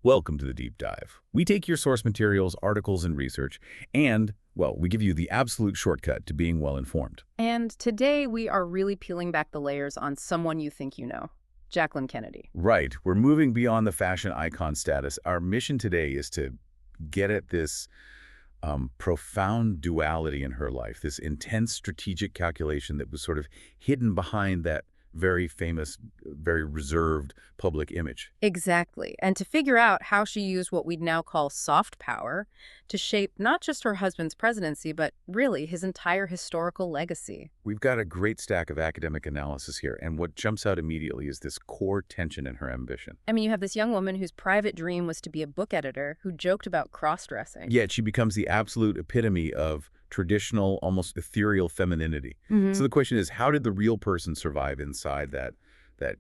Welcome to the Deep Dive. We take your source materials, articles, and research, and, well, we give you the absolute shortcut to being well-informed. And today we are really peeling back the layers on someone you think you know, Jacqueline Kennedy. Right. We're moving beyond the fashion icon status. Our mission today is to get at this profound duality in her life, this intense strategic calculation that was sort of hidden behind that very famous, very reserved public image. Exactly. And to figure out how she used what we'd now call soft power to shape not just her husband's presidency, but really his entire historical legacy. We've got a great stack of academic analysis here, and what jumps out immediately is this core tension in her ambition. I mean, you have this young woman whose private dream was to be a book editor who joked about cross-dressing. Yet she becomes the absolute epitome of traditional, almost ethereal femininity. So the question is, how did the real person survive inside that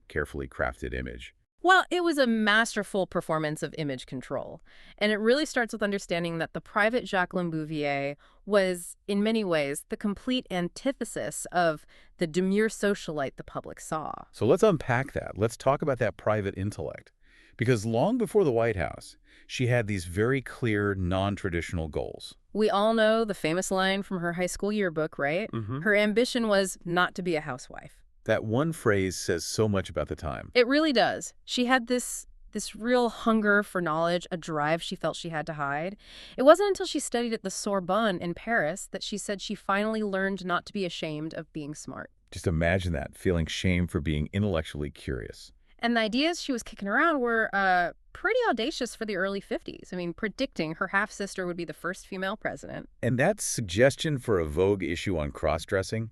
carefully crafted image? Well, it was a masterful performance of image control. And it really starts with understanding that the private Jacqueline Bouvier was, in many ways, the complete antithesis of the demure socialite the public saw. So let's unpack that. Let's talk about that private intellect. Because long before the White House, she had these very clear, non-traditional goals. We all know the famous line from her high school yearbook, right? Her ambition was not to be a housewife. That one phrase says so much about the time. It really does. She had this real hunger for knowledge, a drive she felt she had to hide. It wasn't until she studied at the Sorbonne in Paris that she said she finally learned not to be ashamed of being smart. Just imagine that, feeling shame for being intellectually curious. And the ideas she was kicking around were pretty audacious for the early 50s. I mean, predicting her half-sister would be the first female president. And that suggestion for a Vogue issue on cross-dressing,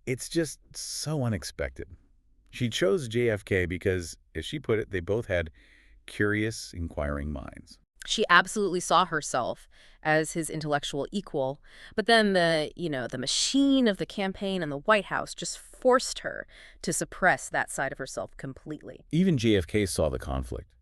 it's just so unexpected. She chose JFK because, as she put it, they both had curious, inquiring minds. She absolutely saw herself as his intellectual equal. But then the machine of the campaign and the White House just forced her to suppress that side of herself completely. Even JFK saw the conflict.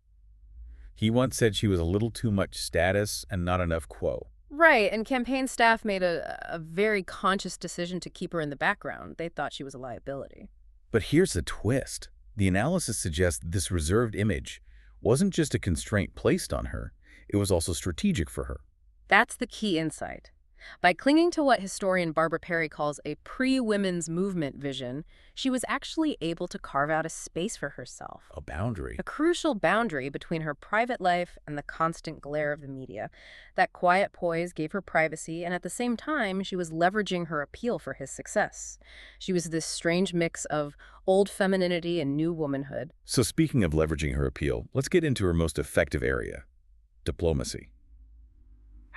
He once said she was a little too much status and not enough quo. Right, and campaign staff made a very conscious decision to keep her in the background. They thought she was a liability. But here's the twist. The analysis suggests this reserved image wasn't just a constraint placed on her, it was also strategic for her. That's the key insight. By clinging to what historian Barbara Perry calls a pre-women's movement vision, she was actually able to carve out a space for herself. A boundary. A crucial boundary between her private life and the constant glare of the media. That quiet poise gave her privacy, and at the same time, she was leveraging her appeal for his success. She was this strange mix of old femininity and new womanhood. So speaking of leveraging her appeal, let's get into her most effective area, diplomacy.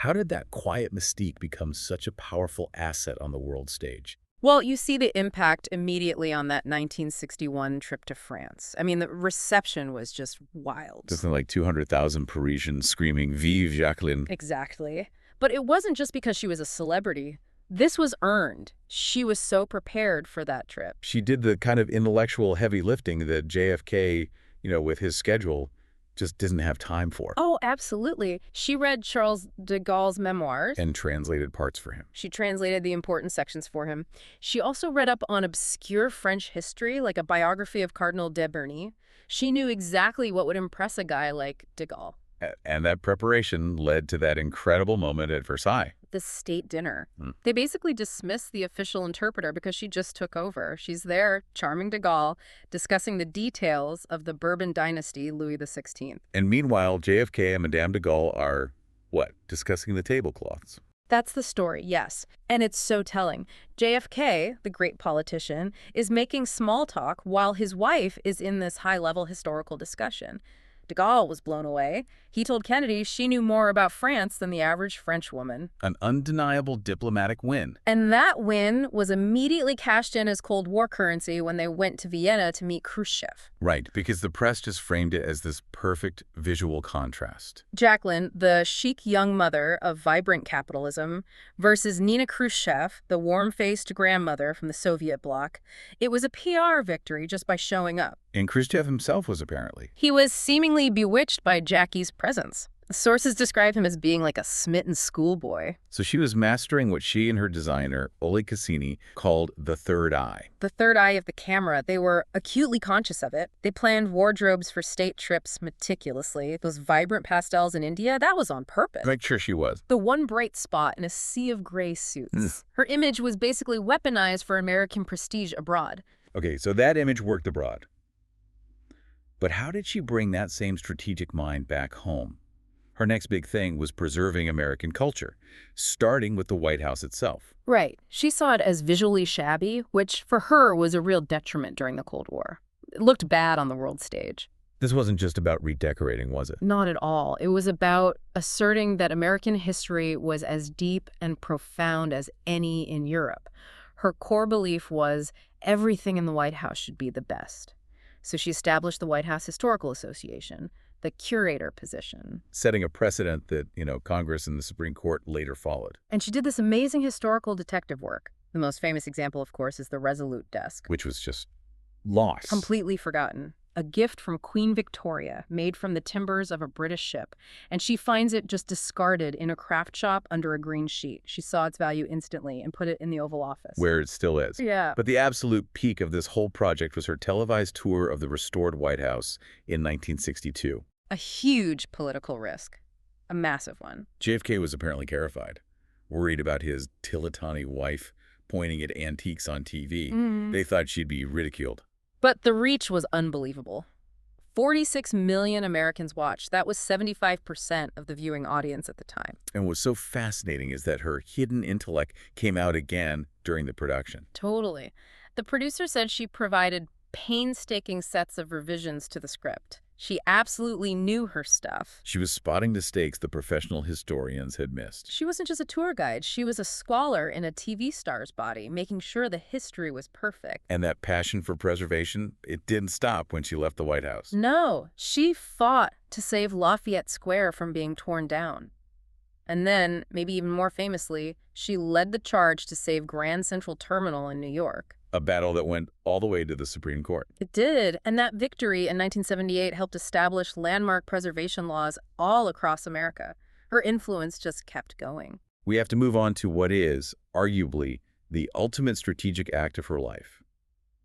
How did that quiet mystique become such a powerful asset on the world stage? Well, you see the impact immediately on that 1961 trip to France. I mean, the reception was just wild. Something like 200,000 Parisians screaming, "Vive Jacqueline!" Exactly. But it wasn't just because she was a celebrity. This was earned. She was so prepared for that trip. She did the kind of intellectual heavy lifting that JFK, with his schedule, just doesn't have time for. Oh, absolutely. She read Charles de Gaulle's memoirs. And translated parts for him. She translated the important sections for him. She also read up on obscure French history, like a biography of Cardinal de Bernis. She knew exactly what would impress a guy like de Gaulle. And that preparation led to that incredible moment at Versailles. The state dinner. They basically dismissed the official interpreter because she just took over. She's there, charming de Gaulle, discussing the details of the Bourbon dynasty, Louis XVI. And meanwhile, JFK and Madame de Gaulle are, discussing the tablecloths. That's the story, yes. And it's so telling. JFK, the great politician, is making small talk while his wife is in this high-level historical discussion. De Gaulle was blown away. He told Kennedy she knew more about France than the average French woman. An undeniable diplomatic win. And that win was immediately cashed in as Cold War currency when they went to Vienna to meet Khrushchev. Right, because the press just framed it as this perfect visual contrast. Jacqueline, the chic young mother of vibrant capitalism, versus Nina Khrushchev, the warm-faced grandmother from the Soviet bloc. It was a PR victory just by showing up. And Khrushchev himself was apparently. He was seemingly bewitched by Jackie's presence. Sources describe him as being like a smitten schoolboy. So she was mastering what she and her designer, Ole Cassini, called the third eye. The third eye of the camera, they were acutely conscious of it. They planned wardrobes for state trips meticulously. Those vibrant pastels in India, that was on purpose. Make sure she was. The one bright spot in a sea of gray suits. Her image was basically weaponized for American prestige abroad. Okay, so that image worked abroad. But how did she bring that same strategic mind back home? Her next big thing was preserving American culture, starting with the White House itself. Right. She saw it as visually shabby, which for her was a real detriment during the Cold War. It looked bad on the world stage. This wasn't just about redecorating, was it? Not at all. It was about asserting that American history was as deep and profound as any in Europe. Her core belief was everything in the White House should be the best. So she established the White House Historical Association, the curator position. Setting a precedent that, Congress and the Supreme Court later followed. And she did this amazing historical detective work. The most famous example, of course, is the Resolute Desk. Which was just lost. Completely forgotten. A gift from Queen Victoria, made from the timbers of a British ship. And she finds it just discarded in a craft shop under a green sheet. She saw its value instantly and put it in the Oval Office. Where it still is. Yeah. But the absolute peak of this whole project was her televised tour of the restored White House in 1962. A huge political risk. A massive one. JFK was apparently terrified, worried about his dilettante wife pointing at antiques on TV. They thought she'd be ridiculed. But the reach was unbelievable. 46 million Americans watched. That was 75% of the viewing audience at the time. And what's so fascinating is that her hidden intellect came out again during the production. Totally. The producer said she provided painstaking sets of revisions to the script. She absolutely knew her stuff. She was spotting mistakes the professional historians had missed. She wasn't just a tour guide. She was a scholar in a TV star's body, making sure the history was perfect. And that passion for preservation, it didn't stop when she left the White House. No, she fought to save Lafayette Square from being torn down. And then, maybe even more famously, she led the charge to save Grand Central Terminal in New York. A battle that went all the way to the Supreme Court. It did, and that victory in 1978 helped establish landmark preservation laws all across America. Her influence just kept going. We have to move on to what is, arguably, the ultimate strategic act of her life,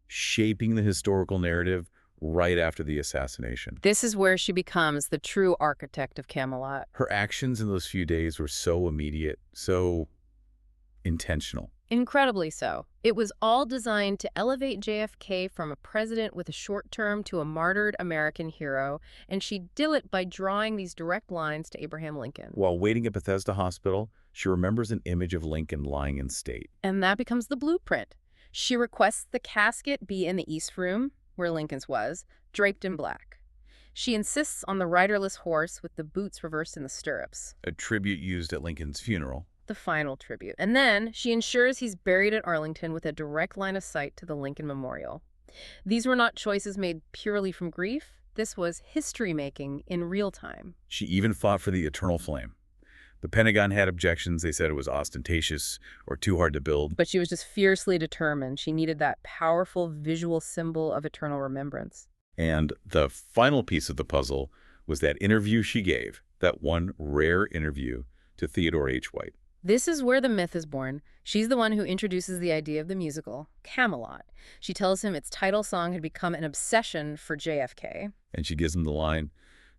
shaping the historical narrative right after the assassination. This is where she becomes the true architect of Camelot. Her actions in those few days were so immediate, so intentional. Incredibly so. It was all designed to elevate JFK from a president with a short term to a martyred American hero, and she did it by drawing these direct lines to Abraham Lincoln. While waiting at Bethesda Hospital, she remembers an image of Lincoln lying in state. And that becomes the blueprint. She requests the casket be in the East Room, where Lincoln's was, draped in black. She insists on the riderless horse with the boots reversed in the stirrups. A tribute used at Lincoln's funeral. The final tribute. And then she ensures he's buried at Arlington with a direct line of sight to the Lincoln Memorial. These were not choices made purely from grief. This was history-making in real time. She even fought for the eternal flame. The Pentagon had objections. They said it was ostentatious or too hard to build. But she was just fiercely determined. She needed that powerful visual symbol of eternal remembrance. And the final piece of the puzzle was that interview she gave, that one rare interview to Theodore H. White. This is where the myth is born. She's the one who introduces the idea of the musical, Camelot. She tells him its title song had become an obsession for JFK. And she gives him the line,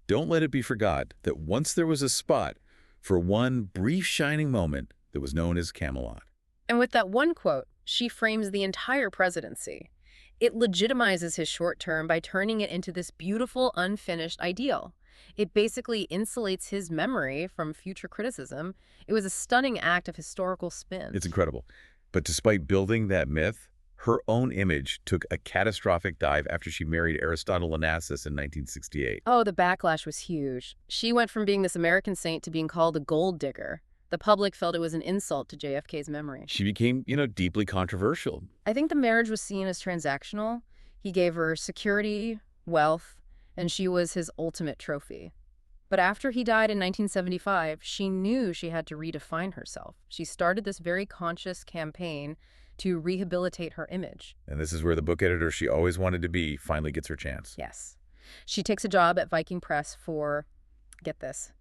"Don't let it be forgot that once there was a spot for one brief shining moment that was known as Camelot." And with that one quote, she frames the entire presidency. It legitimizes his short term by turning it into this beautiful, unfinished ideal. It basically insulates his memory from future criticism. It was a stunning act of historical spin. It's incredible. But despite building that myth, her own image took a catastrophic dive after she married Aristotle Onassis in 1968. Oh, the backlash was huge. She went from being this American saint to being called a gold digger. The public felt it was an insult to JFK's memory. She became, deeply controversial. I think the marriage was seen as transactional. He gave her security, wealth, and she was his ultimate trophy. But after he died in 1975, she knew she had to redefine herself. She started this very conscious campaign to rehabilitate her image. And this is where the book editor she always wanted to be finally gets her chance. Yes. She takes a job at Viking Press for, get this,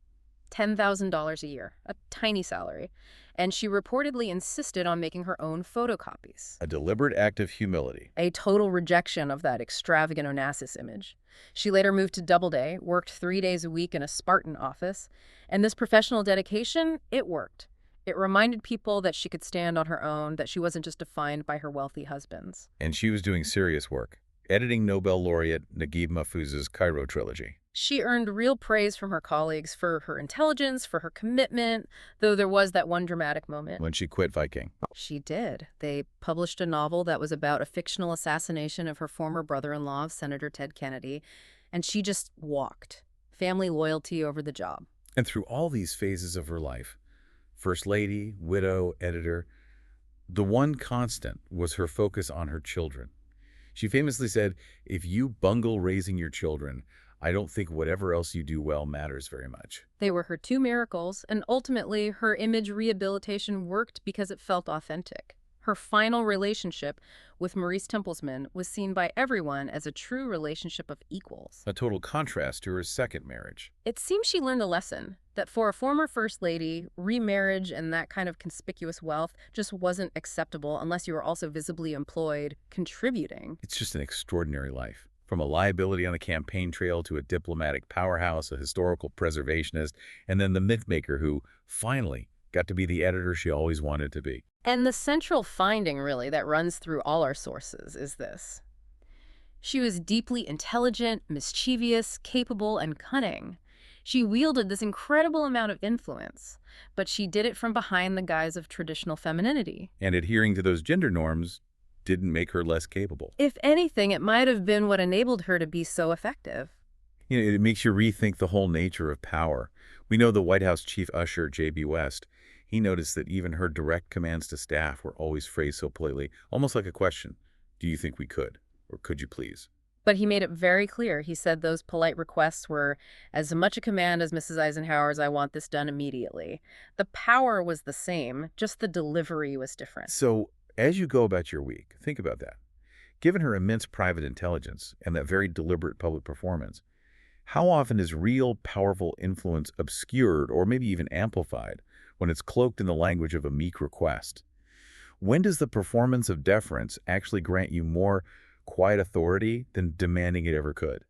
$10,000 a year, a tiny salary. And she reportedly insisted on making her own photocopies. A deliberate act of humility. A total rejection of that extravagant Onassis image. She later moved to Doubleday, worked 3 days a week in a Spartan office, and this professional dedication, it worked. It reminded people that she could stand on her own, that she wasn't just defined by her wealthy husbands. And she was doing serious work, editing Nobel laureate Naguib Mahfouz's Cairo trilogy. She earned real praise from her colleagues for her intelligence, for her commitment, though there was that one dramatic moment. When she quit Viking. She did. They published a novel that was about a fictional assassination of her former brother-in-law, Senator Ted Kennedy, and she just walked. Family loyalty over the job. And through all these phases of her life, first lady, widow, editor, the one constant was her focus on her children. She famously said, "If you bungle raising your children, I don't think whatever else you do well matters very much." They were her two miracles, and ultimately her image rehabilitation worked because it felt authentic. Her final relationship with Maurice Templesman was seen by everyone as a true relationship of equals. A total contrast to her second marriage. It seems she learned a lesson, that for a former first lady, remarriage and that kind of conspicuous wealth just wasn't acceptable unless you were also visibly employed, contributing. It's just an extraordinary life. From a liability on the campaign trail to a diplomatic powerhouse, a historical preservationist, and then the mythmaker who finally got to be the editor she always wanted to be. And the central finding, really, that runs through all our sources is this. She was deeply intelligent, mischievous, capable, and cunning. She wielded this incredible amount of influence, but she did it from behind the guise of traditional femininity. And adhering to those gender norms didn't make her less capable. If anything, it might have been what enabled her to be so effective. You know, it makes you rethink the whole nature of power. We know the White House chief usher, J.B. West. He noticed that even her direct commands to staff were always phrased so politely, almost like a question. Do you think we could? Or could you please? But he made it very clear. He said those polite requests were as much a command as Mrs. Eisenhower's, "I want this done immediately." The power was the same, just the delivery was different. So, as you go about your week, think about that. Given her immense private intelligence and that very deliberate public performance, how often is real, powerful influence obscured or maybe even amplified when it's cloaked in the language of a meek request? When does the performance of deference actually grant you more quiet authority than demanding it ever could?